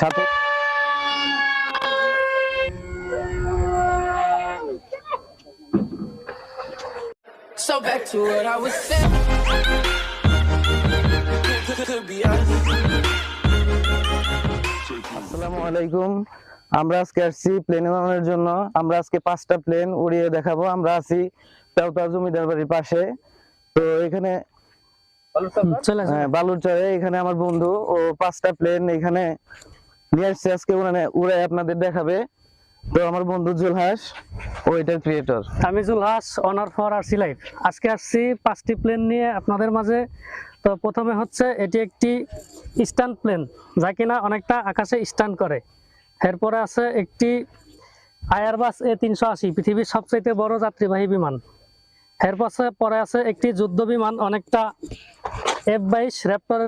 সাথে So back to what I was saying. Could be us. আসসালামু আলাইকুম। আমরা আজকে আসছি প্লেন উড়ানোর জন্য। আমরা আজকে 5টা প্লেন উড়িয়ে দেখাবো। আমরা আছি তেওতা জমিদার বাড়ির পাশে। তো এখানে বালুরচরে এখানে আমার বন্ধু ও 5টা প্লেন এখানে নিয়ে আসছে, আজকে উড়ে আপনাদের দেখাবে। তো আমার বন্ধু জুলহাস ও এটার ক্রিয়েটর। আমি Julhas, owner for RC life. আজকে আসছি 5টি প্লেন নিয়ে আপনাদের মাঝে। তো প্রথমে হচ্ছে এটি একটি স্ট্যান্ড প্লেন, যা কিনা অনেকটা আকাশে স্ট্যান্ড করে। এরপরে আছে একটি এয়ারবাস A380, পৃথিবীর সবচেয়ে বড় যাত্রীবাহী বিমান। এরপরে আছে একটি যুদ্ধ বিমান, অনেকটা F-22 র্যাপটরের